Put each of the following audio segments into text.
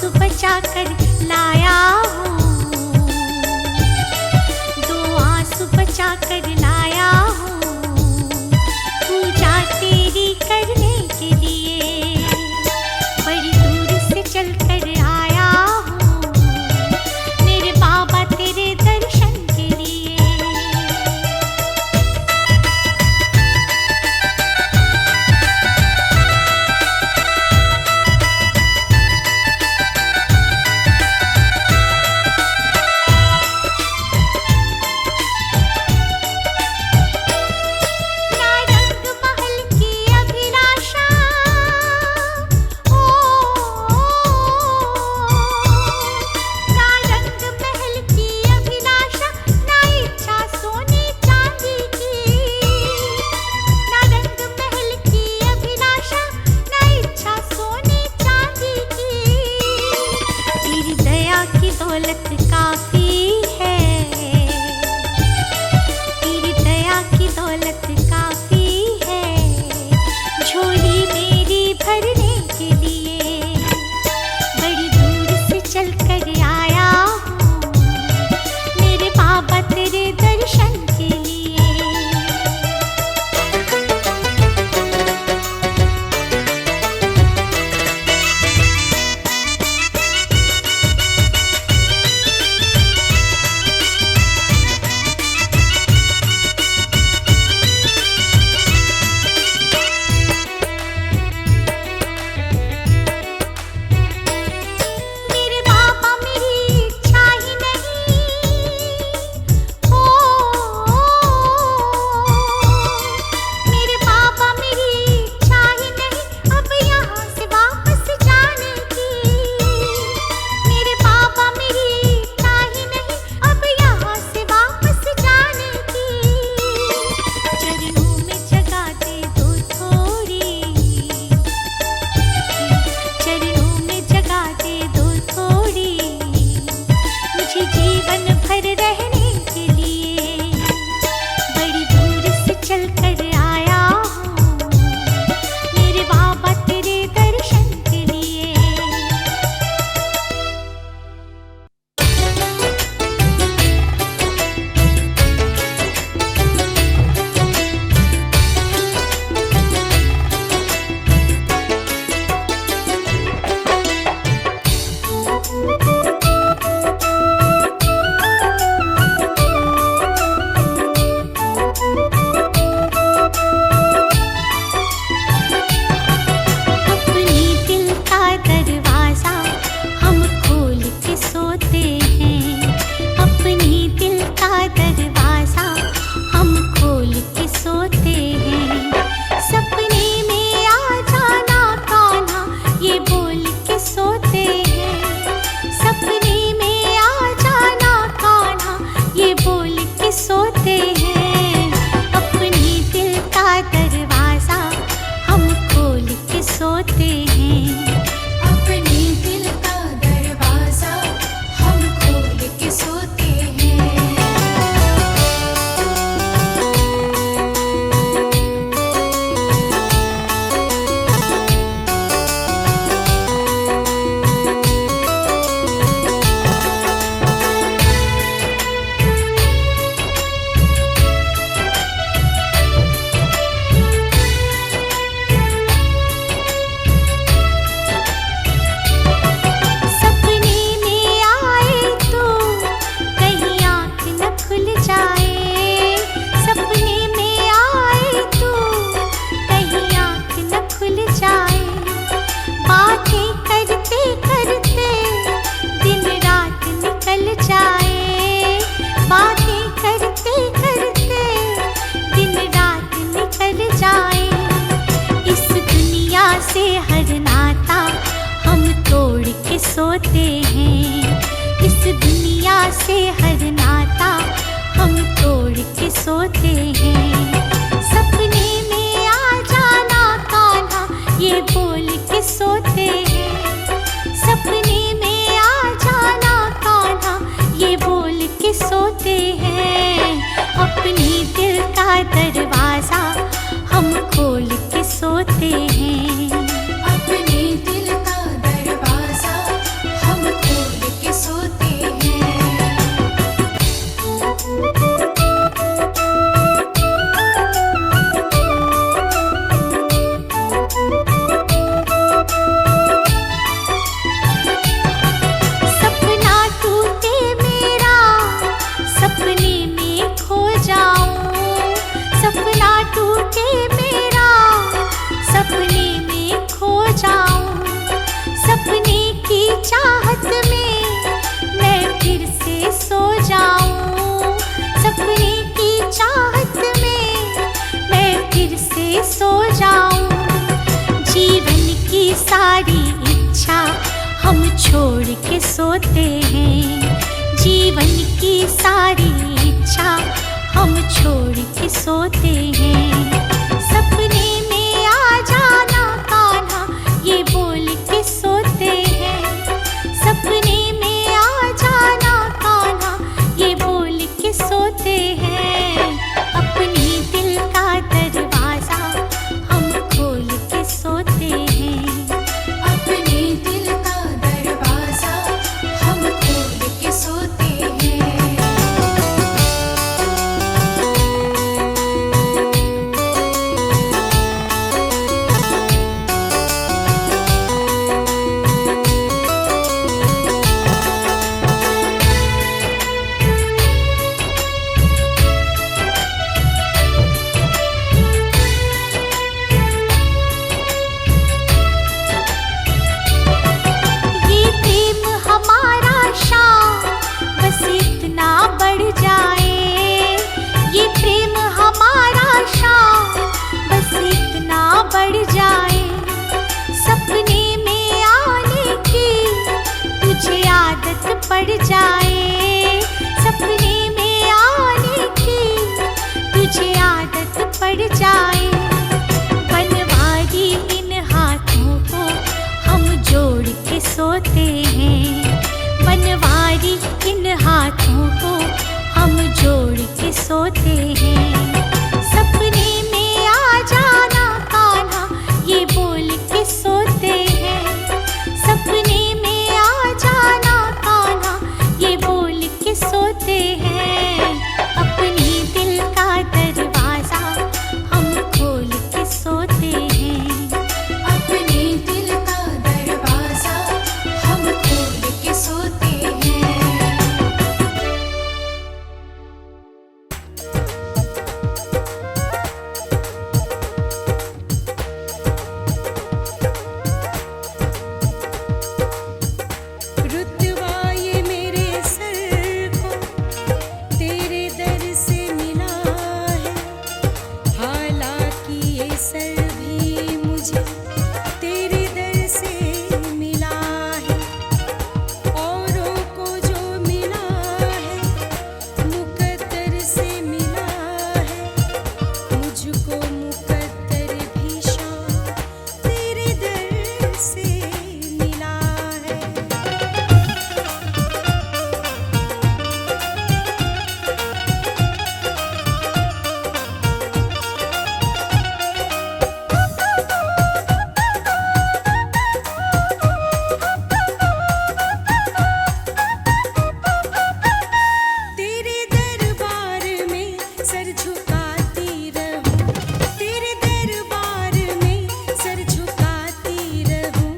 आंसू बचा कर लाया हूँ, 2 आंसू बचा कर लाया हूँ, पूजा तेरी करने के लिए बड़ी दूर से चल कर आया हूँ, मेरे बाबा तेरे दर्शन के लिए। दौलत काफी है, तेरी दया की दौलत काफी है, झोली मेरी भरने के लिए बड़ी दूर से चल कर आया हूँ, मेरे बाबा तेरे दर्शन के लिए। सोते हैं, इस दुनिया से हर नाता हम तोड़ के सोते हैं। सपने में आ जाना कान्हा ये बोल के सोते हैं, सपने में आ जाना कान्हा ये बोल के सोते हैं। अपने दिल का दरवाजा हम खोल के सोते हैं, अपने दिल का दरवाजा सारी इच्छा हम छोड़ के सोते हैं। जीवन की सारी इच्छा हम छोड़ के सोते हैं। सपने में आ जाना कान्हा ये बोल के सोते हैं। सपने में आ जाना कान्हा ये बोल के सोते हैं। अपने दिल का दरवाजा हम खोल के सोते हैं। अपने दिल का दरवाजा हम खोल के सोते हैं। ये प्रेम हमारा शाम बस इतना बढ़ जाए। ये प्रेम हमारा शाम बस इतना बढ़ जाए। सपने में आने की तुझे आदत पड़ जाए। सपने में आने की तुझे आदत पड़ जाए। बनवारी इन हाथों को हम जोड़ के सोते हैं। बनवारी इन हाथों को हम जोड़ के सोते हैं। सपने में आ जाना कान्हा ये बोल के सोते हैं। सपने में आ जाना कान्हा ये बोल के सोते हैं। अपने दिल का दरवाजा हम खोल के सोते हैं। अपने दिल का दरवाजा हम खोल के सोते हैं। रुतबा ये मेरे सर को तेरे दर से मिला है। हालांकि ये सर भी मुझे तेरे दर से मिला है। औरों को जो मिला है मुकद्दर से मिला है। मुझको मुकद्दर भी शाम तेरे दर से मिला है। तेरे दरबार में सर झुकाती रहूं। तेरे दरबार में सर झुकाती रहूं।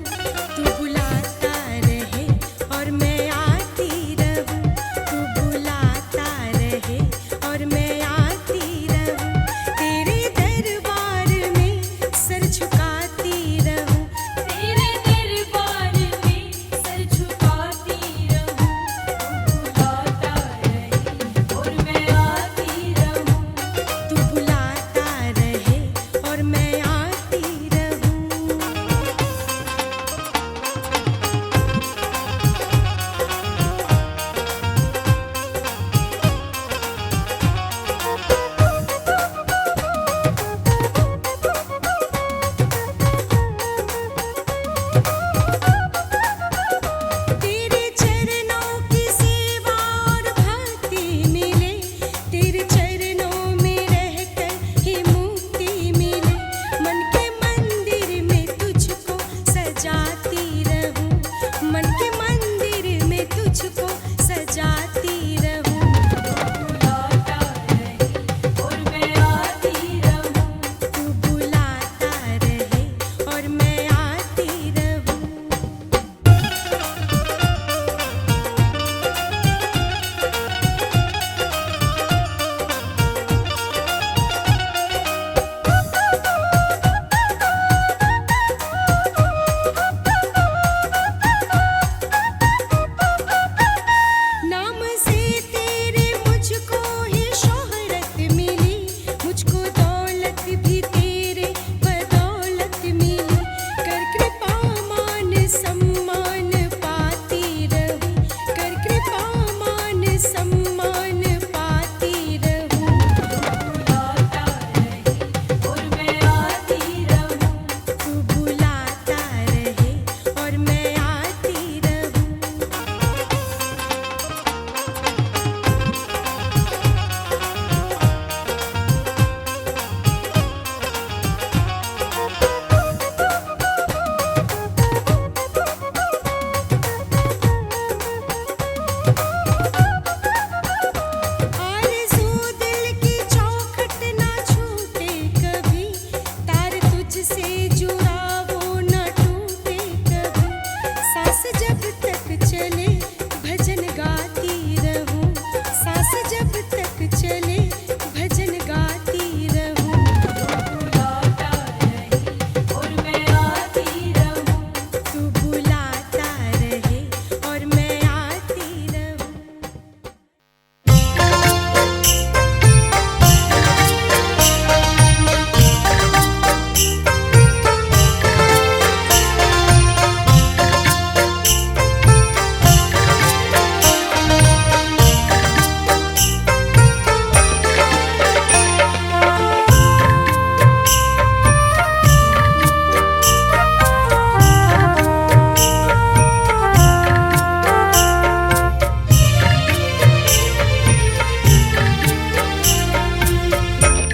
सम्मान पाती रहूं, कर कृपा मान सम्मान पाती रहूं। बुलाता रहे और मैं आती रहूं। तू बुलाता रहे और मैं आती रहूं। आरज़ू दिल की चौखट ना छूटे कभी, तार तुझसे जुड़ा वो ना टूटे कभी। सांस जब तक चले भजन गाती रहूं, सांस जब तक चले भजन गाती रहूं। बुलाता रहे और मैं आती रहूं। तू बुलाता रहे और मैं आती रहूं।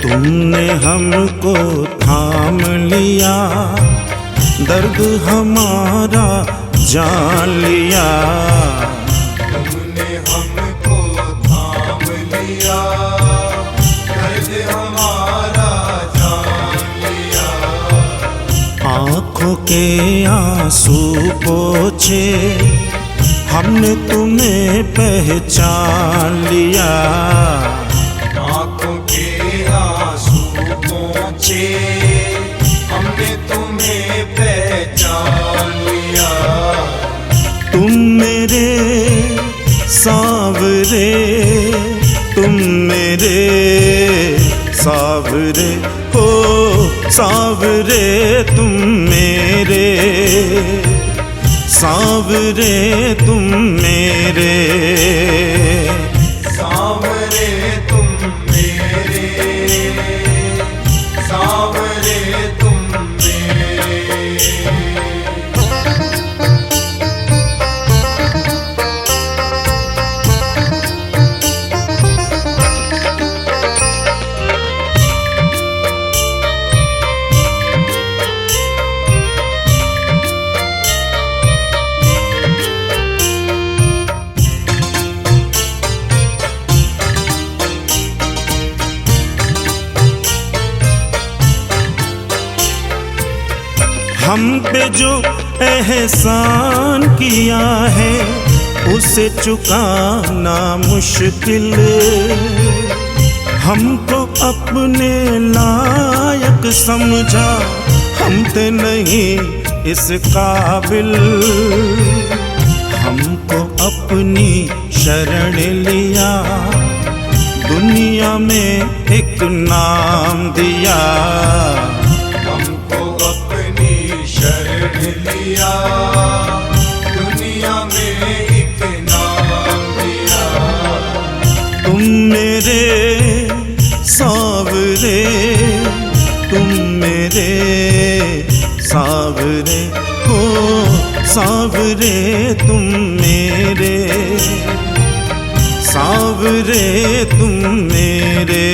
तुमने हमको थाम लिया, दर्द हमारा जान लिया। तुमने हमको थाम लिया, दर्द हमारा जान लिया। आँखों के आंसू पोंछे, हमने तुम्हें पहचान लिया। आँखों के आंसू पोंछे, हमने तुम्हें पहचान लिया। तुम मेरे सांवरे, तुम मेरे सांवरे हो, सांवरे तुम मेरे, सांवरे तुम मेरे। सांवरे तुम मेरे, सांवरे तुम मेरे। हम पे जो एहसान किया है, उसे चुकाना मुश्किल। हमको अपने लायक समझा, हम थे नहीं इस काबिल। हमको अपनी शरण लिया, दुनिया में एक नाम दिया। हमको अपनी शरण लिया, दुनिया में एक नाम दिया। तुम मेरे सांवरे, तुम मेरे सांवरे हो, सांवरे तुम मेरे, सांवरे तुम मेरे।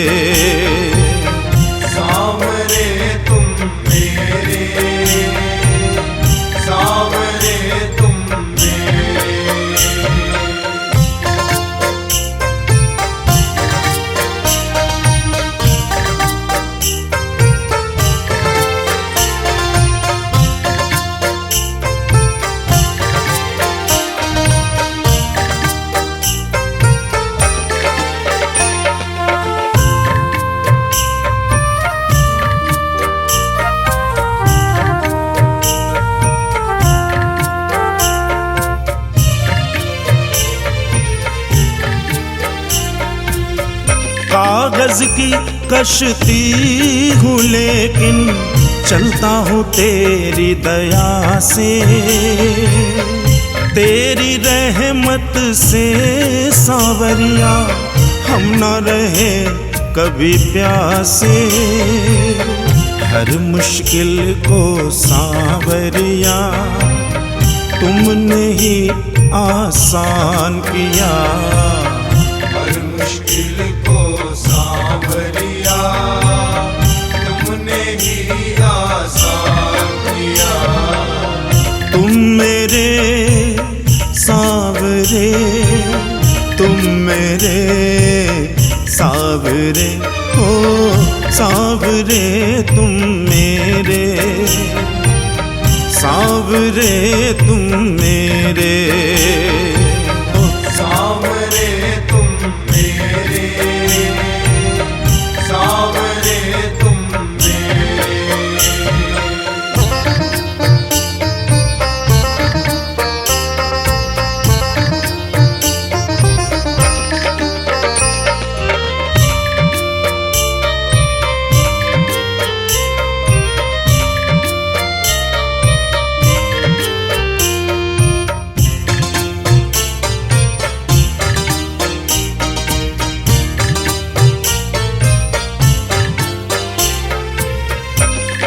सांवरे तुम मेरे, सांवरे तुम मेरे। कागज की कश्ती हूँ लेकिन चलता हूँ तेरी दया से, तेरी रहमत से सांवरिया हम न रहे कभी प्यासे। हर मुश्किल को सांवरिया तुमने ही आसान किया। हर मुश्किल को सांवरिया तुमने ही आसान किया। तुम मेरे सांवरे, तुम मेरे सांवरे, ओ सांवरे तुम मेरे, सांवरे तुम मेरे, ओ सांवरे तुम मेरे, सांवरे तुम मेरे।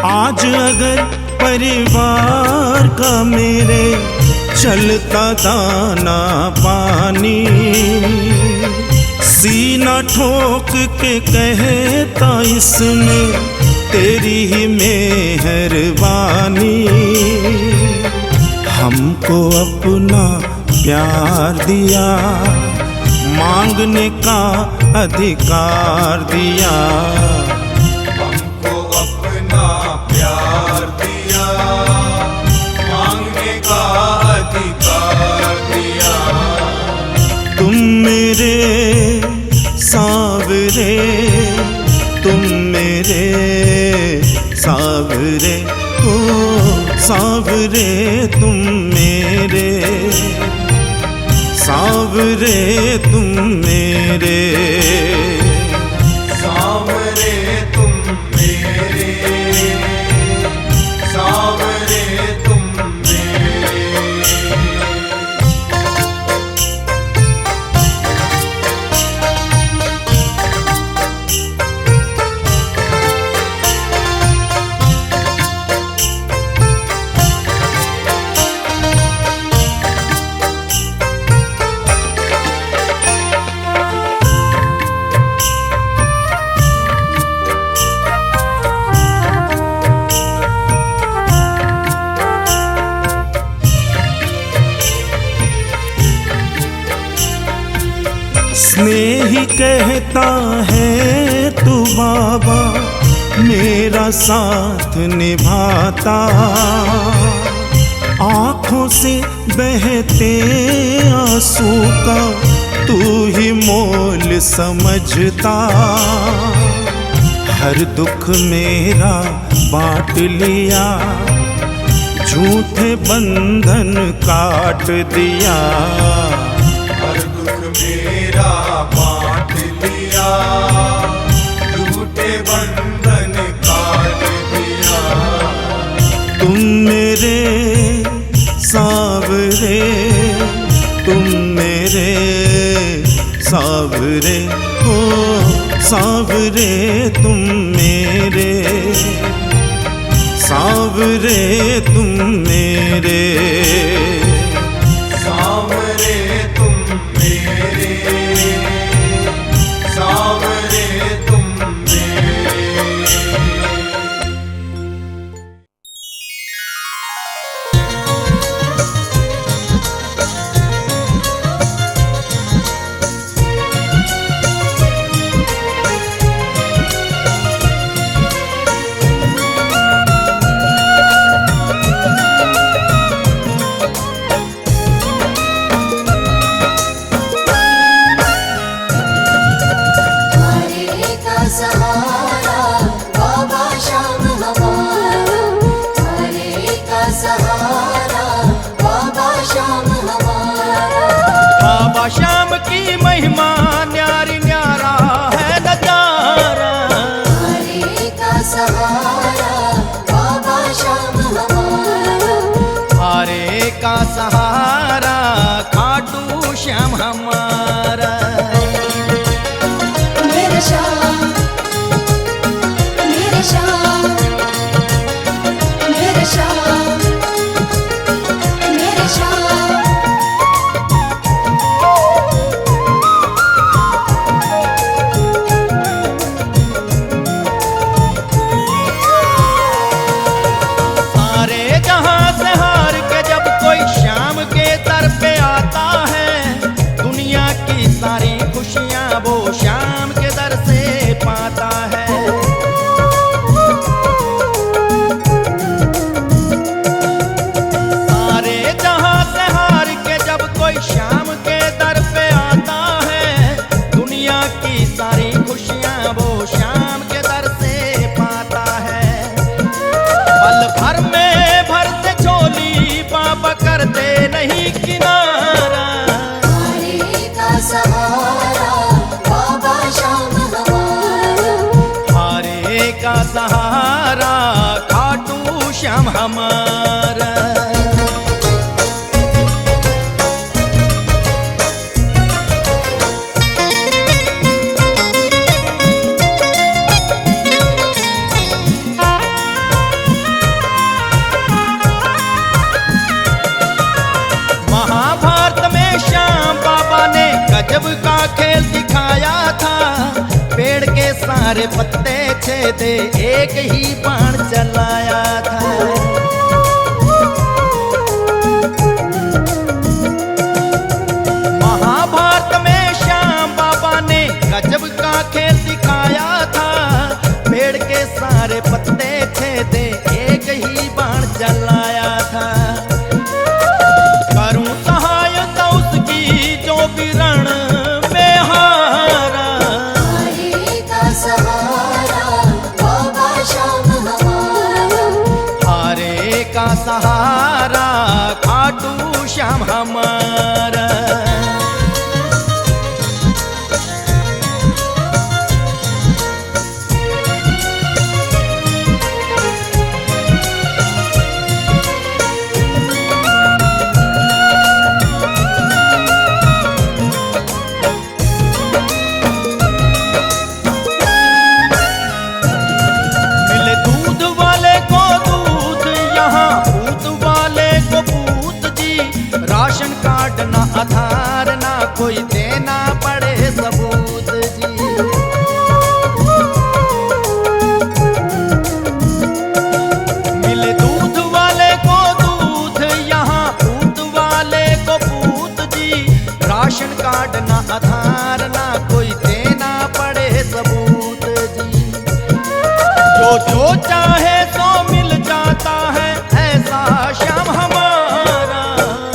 आज अगर परिवार का मेरे चलता दाना पानी, सीना ठोक के कहता इसमें तेरी ही मेहरबानी। हमको अपना प्यार दिया, मांगने का अधिकार दिया। हमको अपना प्यार दिया, मांगने का अधिकार दिया। तुम मेरे सांवरे, तुम मेरे सांवरे, ओ सांवरे तुम मेरे, सांवरे तुम मेरे, सांवरे तुम मेरे, सांवरे तुम मेरे। स्नेही कहता है तू बाबा मेरा साथ निभाता। आँखों से बहते आंसू का तू ही मोल समझता। हर दुख मेरा बांट लिया, झूठे बंधन काट दिया। हर दुख मेरा बांट लिया, झूठे बंधन काट दिया। तुम मेरे सांवरे, तुम मेरे सांवरे, ओ सांवरे तुम मेरे, सांवरे तुम मेरे, सांवरे तुम मेरे, सांवरे तुम मेरे। बाबा श्याम की महिमा न्यारी न्यारा है नजारा। हरे का सहारा का सहारा खाटू श्याम हमारा। मेरे श्याम, मेरे श्याम, मेरे श्याम, मेरे श्याम। सारे जहां से हार के जब कोई श्याम के दर पे आता है, दुनिया की सारी खुशियां वो श्याम के दर से पाता है। सारे जहां से हार के जब कोई श्याम के दर पे आता है, दुनिया की सारी खुशियां वो श्याम के दर से पाता है। पल भर में भरते झोली बाबा करते नहीं किनारा। हारे का सहारा बाबा श्याम हमारा। हारे का सहारा खाटू श्याम हमारा। महाभारत में श्याम बाबा ने गजब का खेल दिखाया था। पेड़ के सारे पत्ते छेदे एक ही बाण चलाया था। महाभारत में श्याम बाबा ने गजब का खेल दिखाया था। पेड़ के सारे पत्ते छेदे एक ही बाण चलाया था। करूं सहायता उसकी जो भी रण में हारा। हारे का सहारा बाबा श्याम हमारा। हारे का सहारा खाटू श्याम हमारा। मिले दूध वाले को दूध, यहाँ पूत वाले को पूत जी। राशन कार्ड ना आधार ना कोई देना पड़े सबूत जी। मिले दूध वाले को दूध, यहाँ पूत वाले को पूत जी। राशन कार्ड ना आधार ना कोई देना पड़े सबूत जी। जो चाहे सो मिल जाता है ऐसा श्याम हमारा।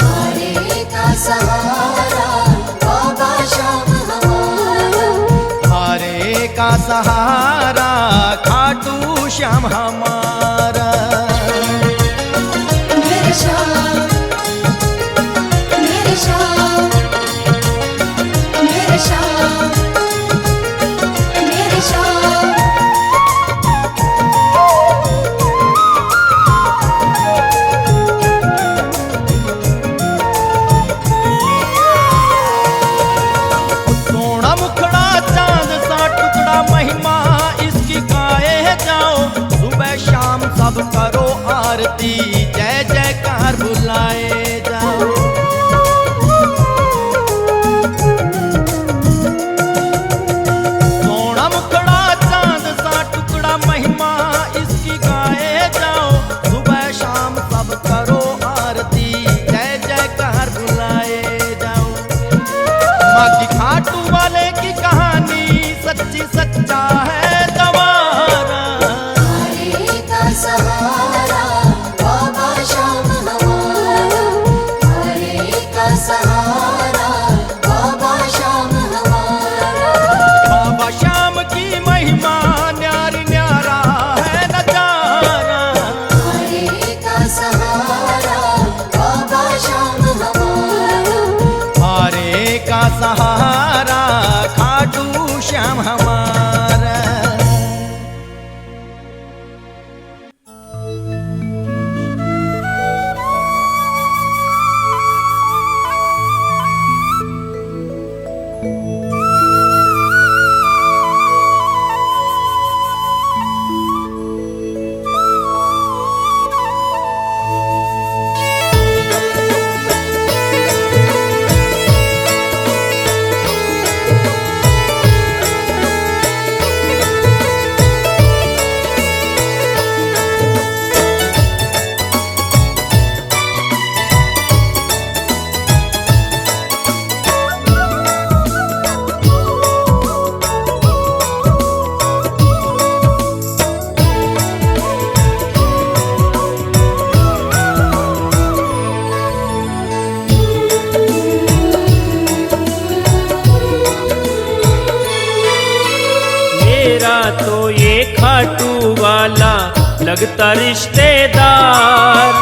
हारे का सहारा बाबा श्याम हमारा। हारे का सहारा खाटू श्याम हमारा। मेरे श्याम, मेरे श्याम, मेरे श्याम, मेरे श्याम। सोना मुखड़ा चांद सा टुकड़ा महिमा इसकी गाए जाओ। सुबह शाम सब करो आरती जय जयकार बुलाए जाओ। सोना मुखड़ा चांद सा टुकड़ा महिमा इसकी गाए जाओ। सुबह शाम सब करो आरती जय जयकार बुलाए जाओ। माँ की खाटू वाले की कहानी सच्ची सच्चा है गवारा। हारे का सहारा बाबा श्याम हमारा। हारे का सहारा बाबा श्याम हमारा। बाबा श्याम की महिमा न्यारी न्यारा है नजारा। हारे का सहारा बाबा श्याम हमारा। हारे का सहारा खाटू श्याम हमारा। लगता रिश्तेदार।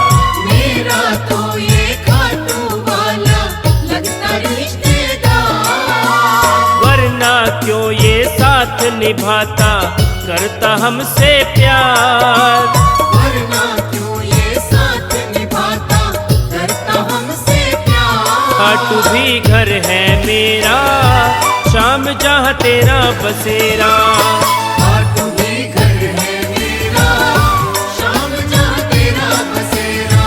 मेरा तो ये खाटू वाला लगता रिश्तेदार। वरना क्यों ये साथ निभाता करता हमसे प्यार। वरना क्यों ये साथ निभाता करता हमसे प्यार। खाटू भी घर है मेरा, शाम जहाँ तेरा बसेरा। खाटू भी घर है मेरा, शाम जहाँ तेरा बसेरा।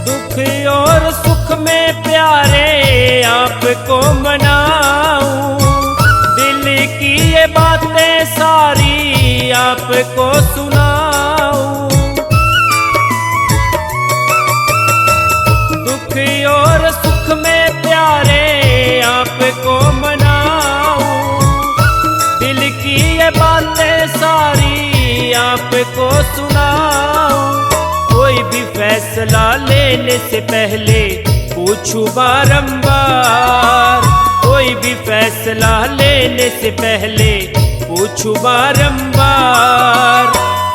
दुख और सुख में प्यारे आपको मनाऊं, दिल की ये बातें सारी आपको सुनाऊं। दुख और सुख में प्यारे आपको मनाऊं, दिल की ये बातें सारी आपको सुनाऊं। कोई भी फैसला लेने से पहले पूछूं बारंबार। कोई भी फैसला लेने से पहले पूछूं बारंबार।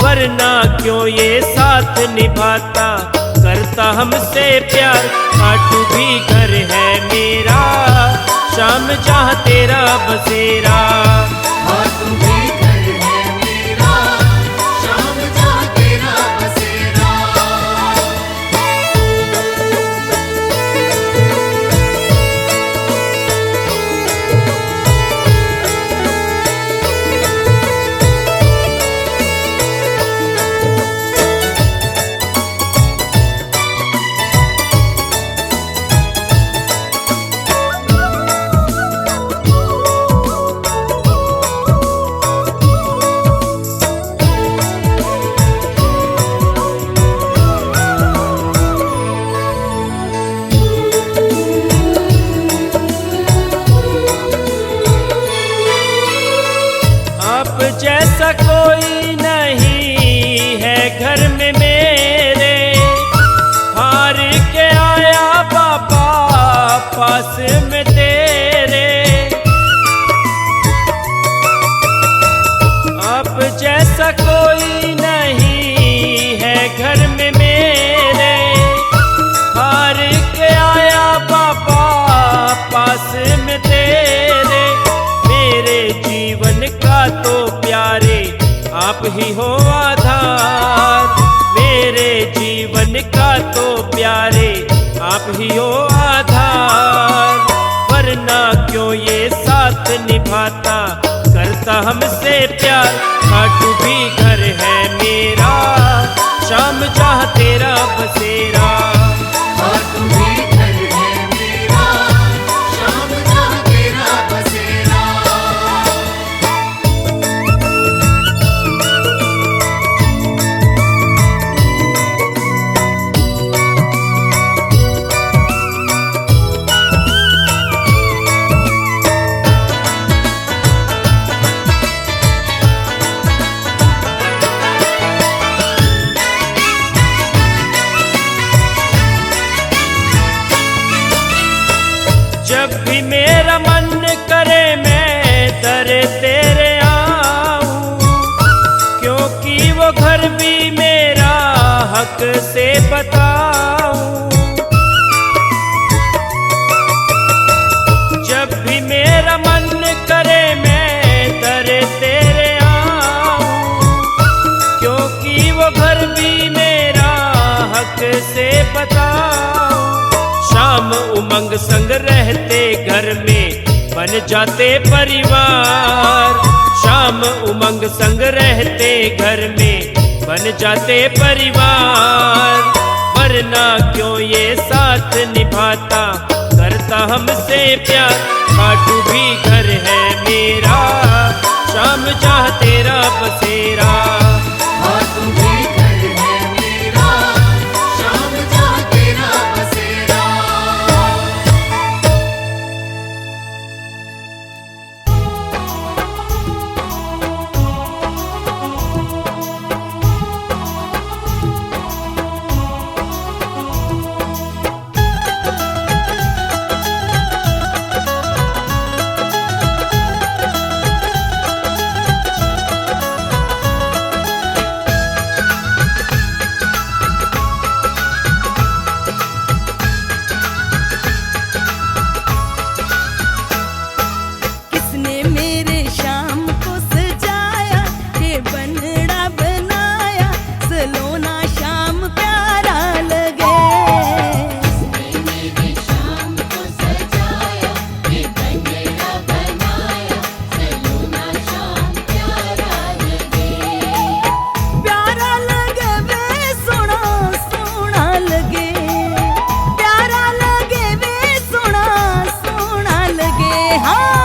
वरना क्यों ये साथ निभाता करता हमसे प्यार। खाटू भी घर है मेरा, शाम जहाँ तेरा बसेरा। खाटू भी घर है मेरा, शाम जहाँ तेरा बसेरा। आप जैसा कोई नहीं है घर में मेरे, हार के आया बाबा पास में तेरे। आप जैसा कोई नहीं है घर में मेरे, हार के आया बाबा पास में तेरे। मेरे जीवन का तो प्यारे आप ही हो आधार। मेरे जीवन का तो प्यारे आप ही हो आधार। वरना क्यों ये साथ निभाता करता हमसे प्यार। खाटू भी घर है मेरा, शाम जहाँ तेरा बसेरा। खाटू भी घर है मेरा, शाम जहाँ तेरा बसेरा। जब भी मेरा मन करे मैं दर तेरे आऊं, क्योंकि वो घर भी मेरा हक से बताऊं। जब भी मेरा मन करे मैं दर तेरे आऊं, क्योंकि वो घर भी मेरा हक से बताऊं। शाम उमंग संग रहते घर में बन जाते परिवार। शाम उमंग संग रहते घर में बन जाते परिवार। वरना क्यों ये साथ निभाता करता हमसे प्यार। खाटू भी घर है मेरा, शाम जहाँ तेरा बसेरा। खाटू भी घर है मेरा, शाम जहाँ तेरा हाँ